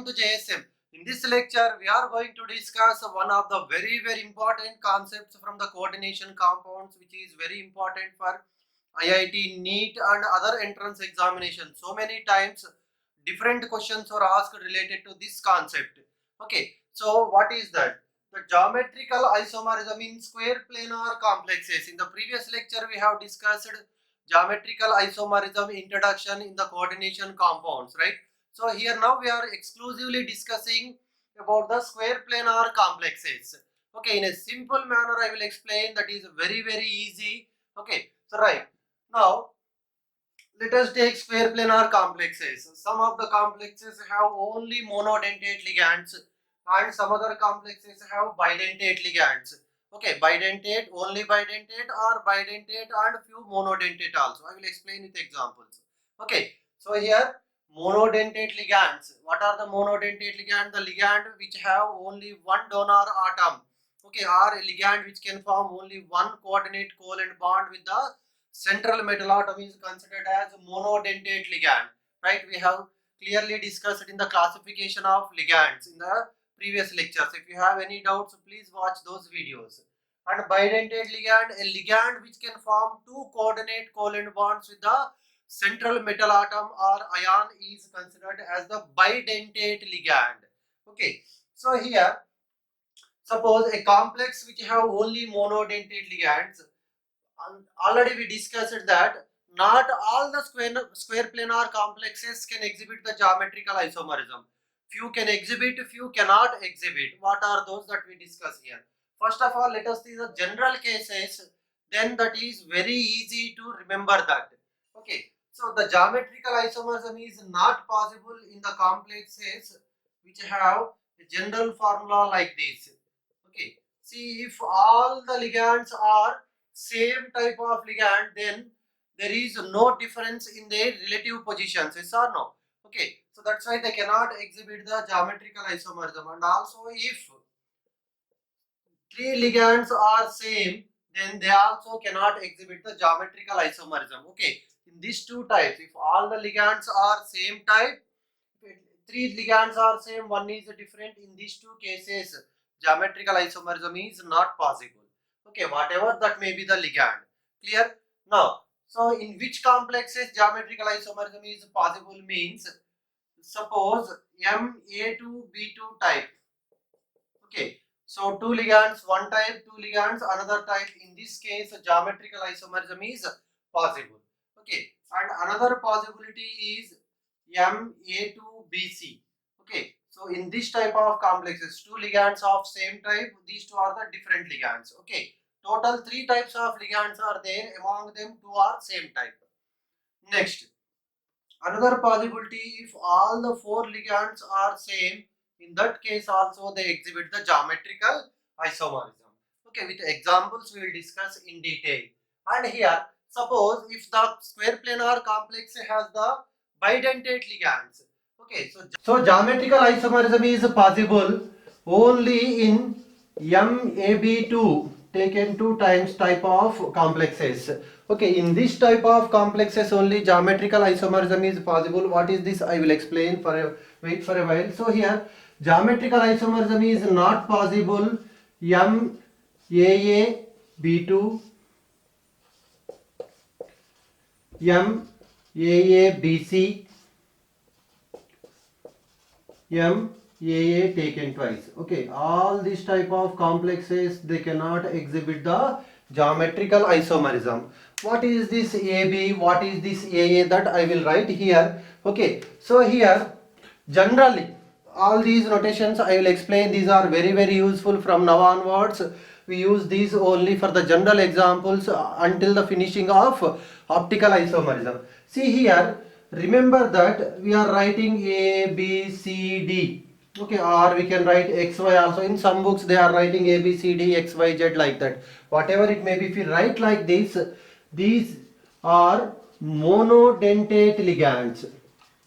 Welcome to JSM. In this lecture, we are going to discuss one of the very important concepts from the coordination compounds, which is very important for IIT, NEET and other entrance examinations. So many times different questions are asked related to this concept. Okay, so what is that? The geometrical isomerism in square planar complexes. In the previous lecture, we have discussed geometrical isomerism introduction in the coordination compounds, right? So here now we are exclusively discussing about the square planar complexes. Okay, in a simple manner I will explain, that is very easy. Okay, so right now let us take square planar complexes. Some of the complexes have only monodentate ligands and some other complexes have bidentate ligands. Okay, bidentate, only bidentate, or bidentate and few monodentate also. I will explain with examples. Okay, so here monodentate ligands. What are the monodentate ligand? The ligand which have only one donor atom. Okay, or a ligand which can form only one coordinate covalent bond with the central metal atom is considered as monodentate ligand, right? We have clearly discussed in the classification of ligands in the previous lectures. If you have any doubts, please watch those videos. And bidentate ligand, a ligand which can form two coordinate covalent bonds with the central metal atom or ion is considered as the bidentate ligand. Okay, so here suppose a complex which have only monodentate ligands. Already we discussed that not all the square planar complexes can exhibit the geometrical isomerism. Few can exhibit, few cannot exhibit. What are those that we discuss here? First of all, let us see the general cases, then that is very easy to remember that. Okay, so the geometrical isomerism is not possible in the complexes which have a general formula like this. Okay, see, if all the ligands are same type of ligand, then there is no difference in their relative positions, yes or no? Okay, so that's why they cannot exhibit the geometrical isomerism. And also if three ligands are same, then they also cannot exhibit the geometrical isomerism. Okay, in these two types, if all the ligands are same type, three ligands are same, one is different, in these two cases geometrical isomerism is not possible. Okay, whatever that may be the ligand. Clear? Now, so in which complexes geometrical isomerism is possible means, suppose Ma2B2 type. Okay, so two ligands, one type, two ligands, another type. In this case, geometrical isomerism is possible. Okay, and another possibility is Ma2BC. Okay, so in this type of complexes, two ligands of same type, these two are the different ligands. Okay, total three types of ligands are there, among them two are same type. Next, another possibility, if all the four ligands are same, in that case also they exhibit the geometrical isomerism. Okay, with examples we will discuss in detail. And here, suppose if the square planar complex has the bidentate ligands. Okay, so geometrical isomerism is possible only in MAB2 taken two times type of complexes. Okay, in this type of complexes only geometrical isomerism is possible. What is this? I will explain for a wait for a while. So here geometrical isomerism is not possible MAAB2, MAABC, MAA taken twice. Okay, all these type of complexes they cannot exhibit the geometrical isomerism. What is this AB? What is this AA? That I will write here. Okay, so here generally all these notations I will explain. These are very useful from now onwards. We use these only for the general examples until the finishing of optical isomerism. See here, remember that we are writing A, B, C, D. Okay, or we can write XY also. In some books they are writing A, B, C, D, X, Y, Z like that. Whatever it may be, if we write like this, these are monodentate ligands.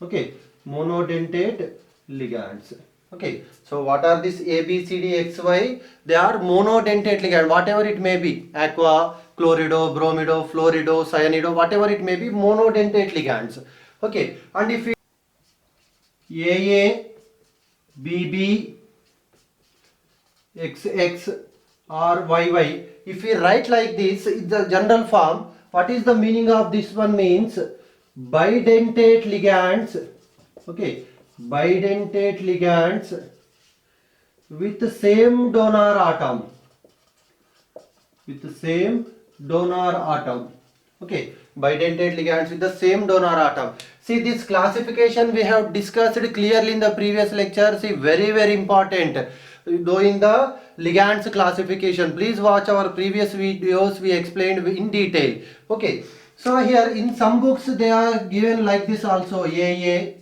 Okay, monodentate ligands. Okay, so what are these A, B, C, D, X, Y? They are monodentate ligand, whatever it may be, aqua, chlorido, bromido, fluorido, cyanido, whatever it may be, monodentate ligands. Okay, and if we AA, BB XX or YY. If we write like this in the general form, what is the meaning of this one? Means bidentate ligands. Okay, bidentate ligands with the same donor atom. With the same donor atom. Okay, bidentate ligands with the same donor atom. See, this classification we have discussed clearly in the previous lecture. See, very important. Doing the ligands classification, please watch our previous videos, we explained in detail. Okay, so here in some books they are given like this also, AA,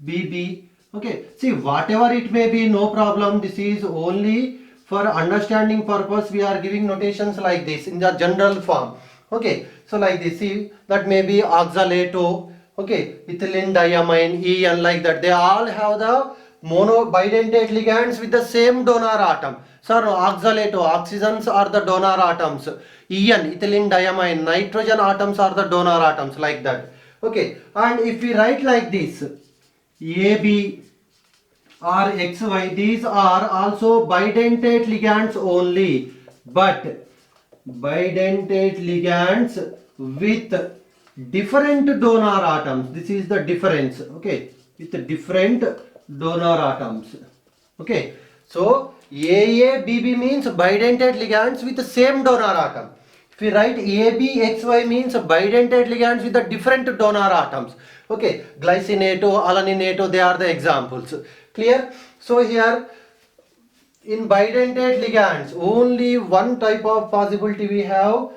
BB. Okay, see, whatever it may be, no problem. This is only for understanding purpose, we are giving notations like this in the general form. Okay, so like this, see, that may be oxalato, okay, ethylene diamine, EN, like that. They all have the bidentate ligands with the same donor atom. So no, oxalato, oxygens are the donor atoms. EN, ethylene diamine, nitrogen atoms are the donor atoms, like that. Okay, and if we write like this, AB or XY, these are also bidentate ligands only, but bidentate ligands with different donor atoms. This is the difference. Okay, with different donor atoms. Okay, so AABB means bidentate ligands with the same donor atom. If we write ABXY means bidentate ligands with the different donor atoms. Okay, glycinato, alaninato, they are the examples. Clear? So here in bidentate ligands, only one type of possibility we have.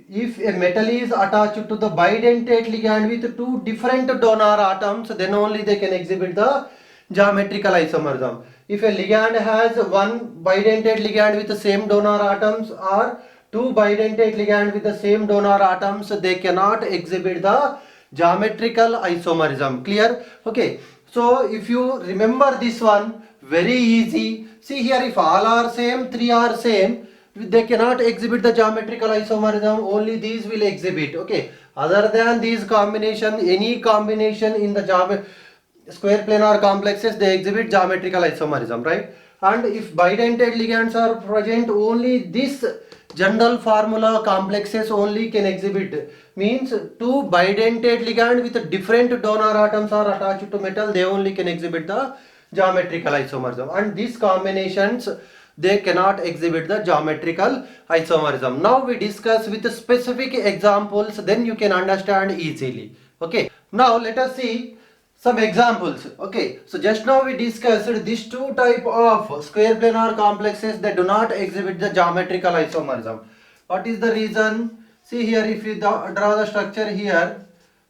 If a metal is attached to the bidentate ligand with two different donor atoms, then only they can exhibit the geometrical isomerism. If a ligand has one bidentate ligand with the same donor atoms or two bidentate ligand with the same donor atoms, they cannot exhibit the geometrical isomerism. Clear? Okay, so if you remember this one, very easy. See here, if all are same, three are same, they cannot exhibit the geometrical isomerism, only these will exhibit. Okay, other than these combination, any combination in the square planar complexes, they exhibit geometrical isomerism, right? And if bidentate ligands are present, only this general formula complexes only can exhibit. Means two bidentate ligand with different donor atoms are attached to metal, they only can exhibit the geometrical isomerism, and these combinations, they cannot exhibit the geometrical isomerism. Now we discuss with specific examples, then you can understand easily. Okay, now let us see some examples. Okay, so just now we discussed these two type of square planar complexes that do not exhibit the geometrical isomerism. What is the reason? See here, if you draw the structure here,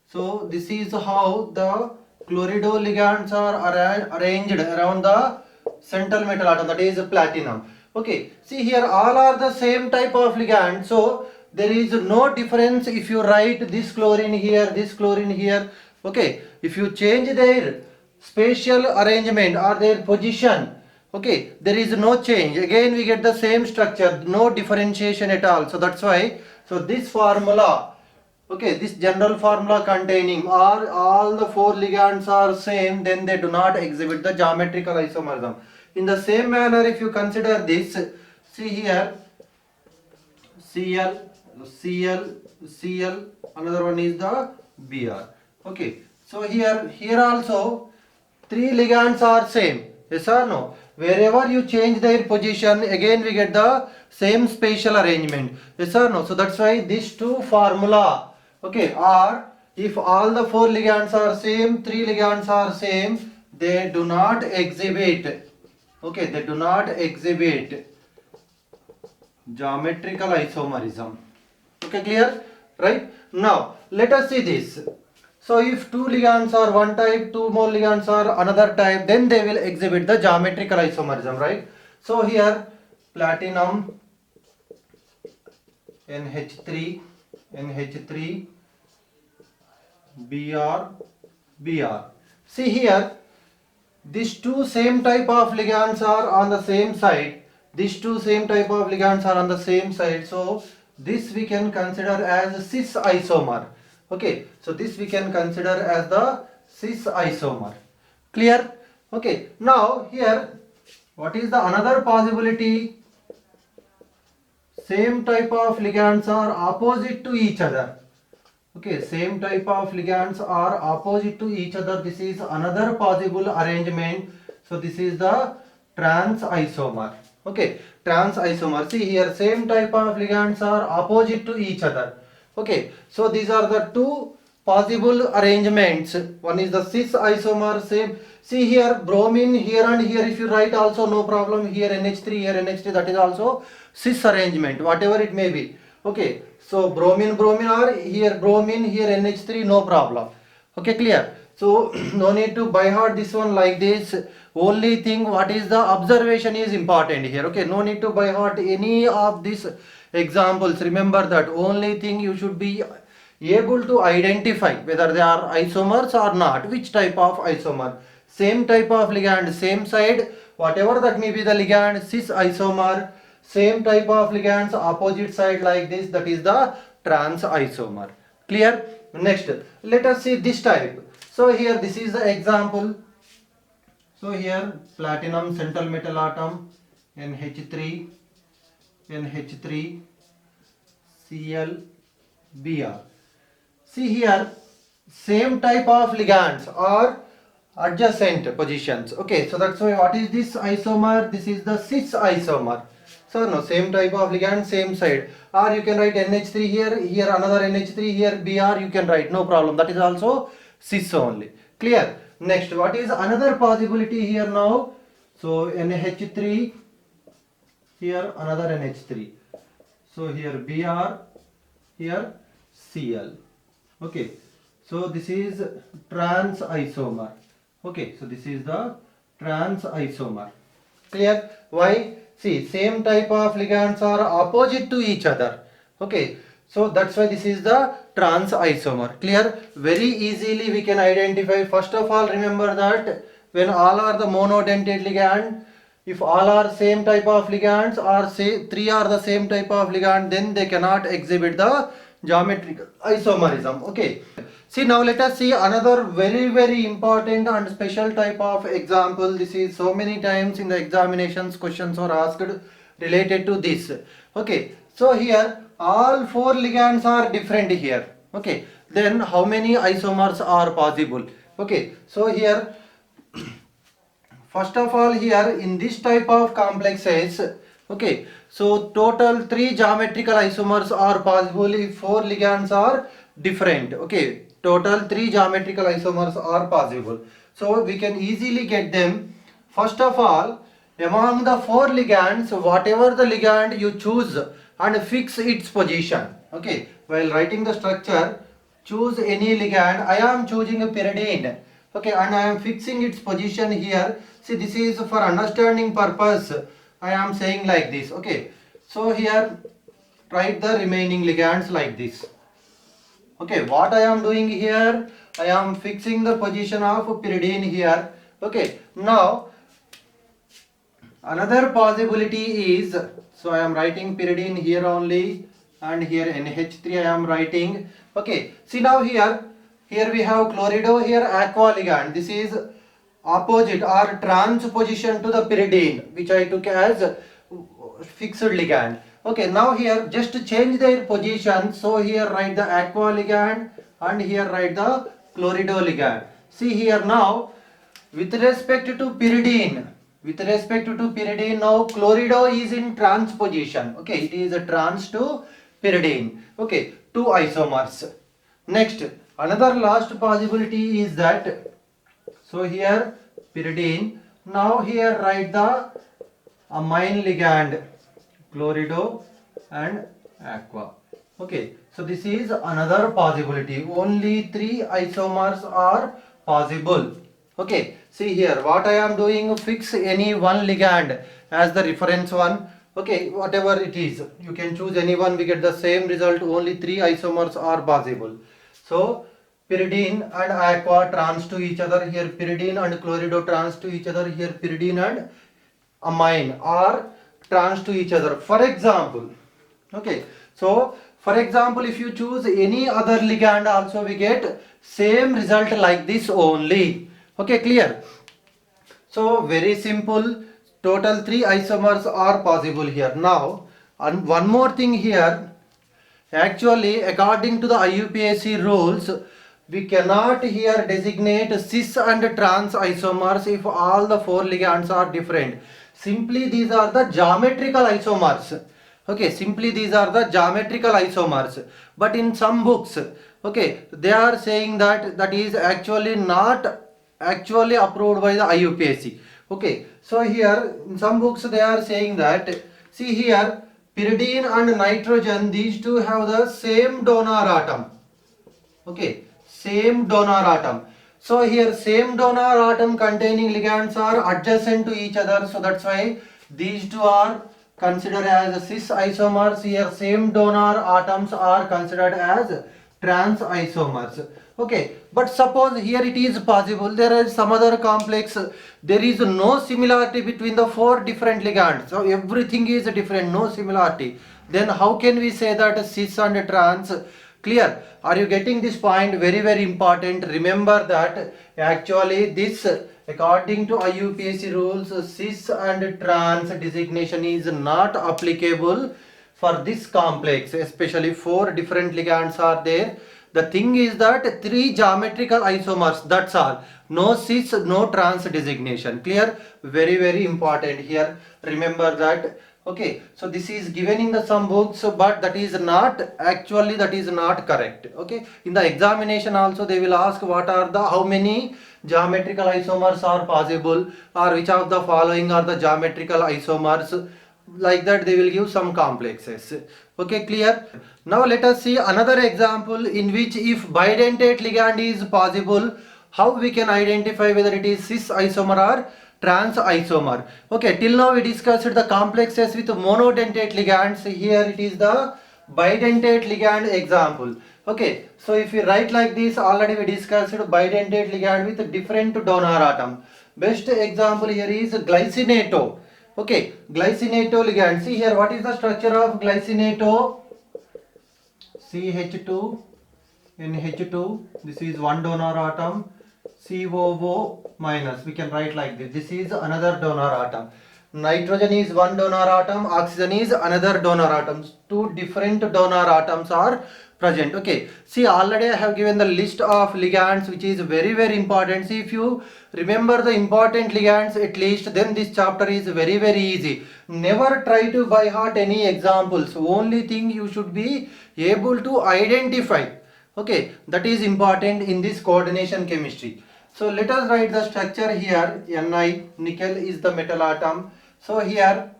so this is how the chlorido ligands are arranged around the central metal atom, that is platinum. Okay, see here, all are the same type of ligand, so there is no difference if you write this chlorine here, this chlorine here. Okay, if you change their spatial arrangement or their position, okay, there is no change. Again we get the same structure, no differentiation at all. So that's why, so this formula, okay, this general formula containing all the four ligands are same, then they do not exhibit the geometrical isomerism. In the same manner, if you consider this, see here, Cl, Cl, Cl, another one is the Br. Okay, so here also three ligands are same. Yes or no? Wherever you change their position, again we get the same spatial arrangement. Yes or no? So that's why these two formula, okay, are if all the four ligands are same, three ligands are same, they do not exhibit, okay, they do not exhibit geometrical isomerism. Okay, clear? Right? Now let us see this. So if two ligands are one type, two more ligands are another type, then they will exhibit the geometrical isomerism, right? So here platinum, NH3, NH3, Br, Br. See here, these two same type of ligands are on the same side. These two same type of ligands are on the same side. So this we can consider as cis isomer. Okay, so this we can consider as the cis isomer. Clear? Okay, now here what is the another possibility? Same type of ligands are opposite to each other. Okay, same type of ligands are opposite to each other. This is another possible arrangement. So this is the trans isomer. Okay, trans isomer. See here, same type of ligands are opposite to each other. Okay, so these are the two possible arrangements. One is the cis isomer, same. See here, bromine here and here. If you write also no problem. Here NH3, here NH3. That is also cis arrangement. Whatever it may be. Okay, so bromine or here bromine, here NH3, no problem. Okay, clear. So no need to by heart this one like this. Only thing what is the observation is important here. Okay, no need to by heart any of these examples. Remember that only thing you should be able to identify whether they are isomers or not, which type of isomer. Same type of ligand, same side, whatever that may be the ligand, cis isomer. Same type of ligands, opposite side like this, that is the trans isomer. Clear? Next, let us see this type. So here this is the example. So here platinum central metal atom, NH3, Cl, Br. See here, same type of ligands or adjacent positions. Okay, so that's why what is this isomer? This is the cis isomer. So no, same type of ligand, same side. Or you can write NH3 here, here another NH3, here Br you can write, no problem. That is also cis only. Clear? Next, what is another possibility here now? So NH3, here another NH3. So here Br, here Cl. Okay, so this is trans isomer. Okay, so this is the trans isomer. Clear? Why? See, same type of ligands are opposite to each other. Okay, so that's why this is the trans isomer. Clear? Very easily we can identify. First of all, remember that when all are the monodentate ligand, if all are same type of ligands or say three are the same type of ligand, then they cannot exhibit the geometrical isomerism. Okay. See, now let us see another very important and special type of example. This is so many times in the examinations questions are asked related to this. Okay, so here all four ligands are different here. Okay, then how many isomers are possible? Okay, so here first of all here in this type of complexes, okay, so total 3 geometrical isomers are possible if 4 ligands are different. Okay, total 3 geometrical isomers are possible. So we can easily get them. First of all, among the 4 ligands, whatever the ligand you choose and fix its position. Okay, while writing the structure, choose any ligand. I am choosing a pyridine. Okay, and I am fixing its position here. See, this is for understanding purpose. I am saying like this. Okay, so here write the remaining ligands like this. Okay, what I am doing here, I am fixing the position of pyridine here. Okay, now another possibility is, so I am writing pyridine here only and here NH3 I am writing. Okay, see now here we have chlorido, here aqua ligand. This is opposite or transposition to the pyridine, which I took as fixed ligand. Okay, now here just change their position. So here write the aqua ligand and here write the chlorido ligand. See here now with respect to pyridine, now chlorido is in trans position. Okay, it is a trans to pyridine. Okay, 2 isomers. Next, another last possibility is that, so here pyridine, now here write the amine ligand, chlorido and aqua. Okay, so this is another possibility. Only 3 isomers are possible. Okay, see here what I am doing, fix any one ligand as the reference one. Okay, whatever it is, you can choose any one, we get the same result. Only 3 isomers are possible. So pyridine and aqua trans to each other, here pyridine and chlorido trans to each other, here pyridine and amine are trans to each other. For example, okay, so for example if you choose any other ligand also we get same result like this only. Okay, clear? So very simple. Total 3 isomers are possible here. Now, and one more thing here. Actually, according to the IUPAC rules, we cannot here designate cis and trans isomers if all the 4 ligands are different. Simply these are the geometrical isomers. Okay, simply these are the geometrical isomers. But in some books, okay, they are saying that that is actually not actually approved by the IUPAC. Okay, so here in some books they are saying that, see here, pyridine and nitrogen, these two have the same donor atom. Okay, same donor atom. So here same donor atom containing ligands are adjacent to each other, so that's why these two are considered as cis isomers. Here same donor atoms are considered as trans isomers. Okay, but suppose here it is possible there is some other complex, there is no similarity between the 4 different ligands, so everything is different, no similarity, then how can we say that cis and trans? Clear? Are you getting this point? Very very important. Remember that actually this, according to IUPAC rules, cis and trans designation is not applicable for this complex, especially 4 different ligands are there. The thing is that 3 geometrical isomers, that's all. No cis, no trans designation. Clear? Very very important here. Remember that. Okay, so this is given in the some books, but that is not actually, that is not correct. Okay, in the examination also they will ask what are the, how many geometrical isomers are possible, or which of the following are the geometrical isomers. Like that they will give some complexes. Okay, clear? Now let us see another example in which if bidentate ligand is possible, how we can identify whether it is cis isomer or trans isomer. Okay, till now we discussed the complexes with monodentate ligands. Here it is the bidentate ligand example. Okay, so if we write like this, already we discussed bidentate ligand with different donor atom. Best example here is glycinato. Okay, glycinato ligand. See here, what is the structure of glycinato? CH2, NH2. This is one donor atom. COO minus. We can write like this. This is another donor atom. Nitrogen is one donor atom. Oxygen is another donor atom. 2 different donor atoms are present. Okay, see already I have given the list of ligands, which is very very important. See, if you remember the important ligands at least, then this chapter is very very easy. Never try to by heart any examples. Only thing you should be able to identify. Okay, that is important in this coordination chemistry. So let us write the structure here. Ni, nickel is the metal atom. So here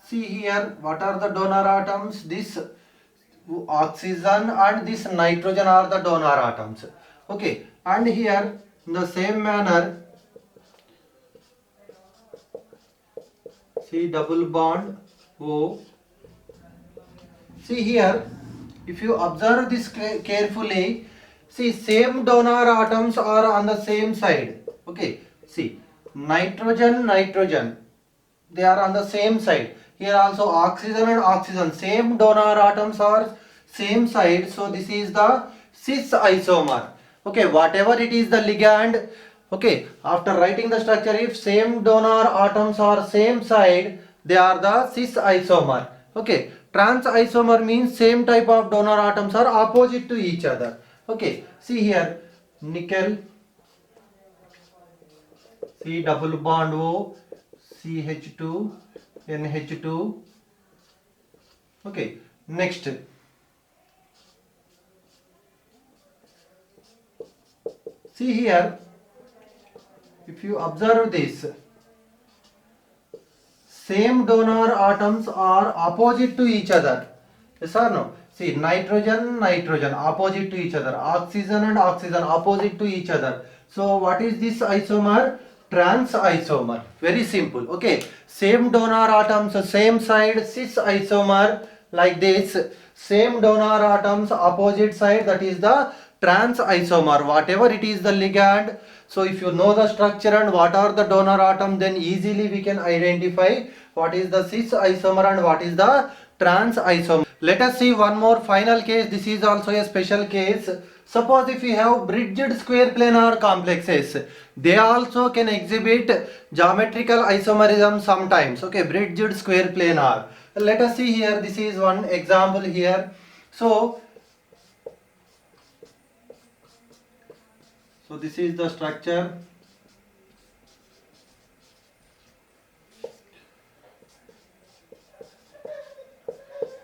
see here, what are the donor atoms? This oxygen and this nitrogen are the donor atoms. Okay, and here in the same manner, see double bond O. See here, if you observe this carefully, see same donor atoms are on the same side. Okay, see nitrogen, nitrogen, they are on the same side. Here also oxygen and oxygen, same donor atoms are same side. So this is the cis isomer. Okay, whatever it is the ligand. Okay, after writing the structure, if same donor atoms are same side, they are the cis isomer. Okay, trans isomer means same type of donor atoms are opposite to each other. Okay, see here, nickel, C double bond O, CH2, NH2. Okay, next. See here, if you observe this, same donor atoms are opposite to each other. Yes or no? See, nitrogen, nitrogen opposite to each other. Oxygen and oxygen opposite to each other. So what is this isomer? Trans isomer. Very simple. Okay. Same donor atoms, same side, cis isomer, like this. Same donor atoms, opposite side, that is the trans isomer. Whatever it is the ligand, So if you know the structure and what are the donor atom, then easily we can identify what is the cis isomer and what is the trans isomer. Let us see one more final case. This is also a special case. Suppose if we have bridged square planar complexes, they also can exhibit geometrical isomerism sometimes. Okay, bridged square planar. Let us see here. This is one example here. So this is the structure.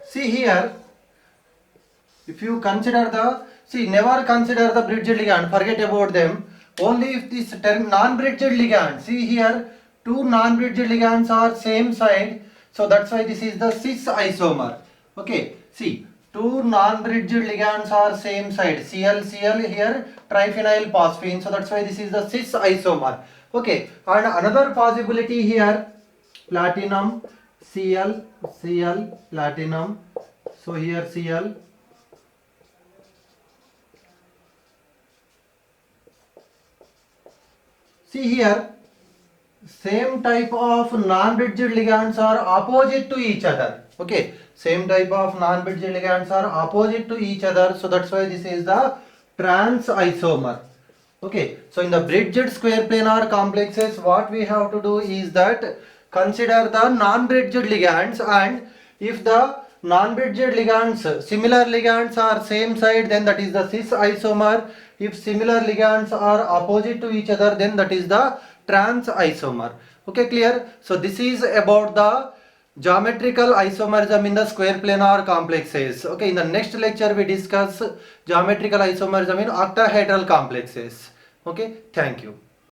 See here, if you consider never consider the bridged ligand, forget about them. Only if this term non-bridged ligand, see here, two non-bridged ligands are same side, so that's why this is the cis isomer. Okay, see, two non-bridged ligands are same side, Cl, here, triphenyl phosphine, so that's why this is the cis isomer. Okay, and another possibility here, platinum, Cl, platinum, so here Cl, see here, same type of non-bridged ligands are opposite to each other. Okay, same type of non-bridged ligands are opposite to each other, so that's why this is the trans isomer. Okay, so in the bridged square planar complexes, what we have to do is that consider the non-bridged ligands, and if the non-bridged ligands, similar ligands are same side, then that is the cis isomer. If similar ligands are opposite to each other, then that is the trans isomer. Okay, clear? So this is about the geometrical isomerism in the square planar complexes. Okay, in the next lecture we discuss geometrical isomerism in octahedral complexes. Okay, thank you.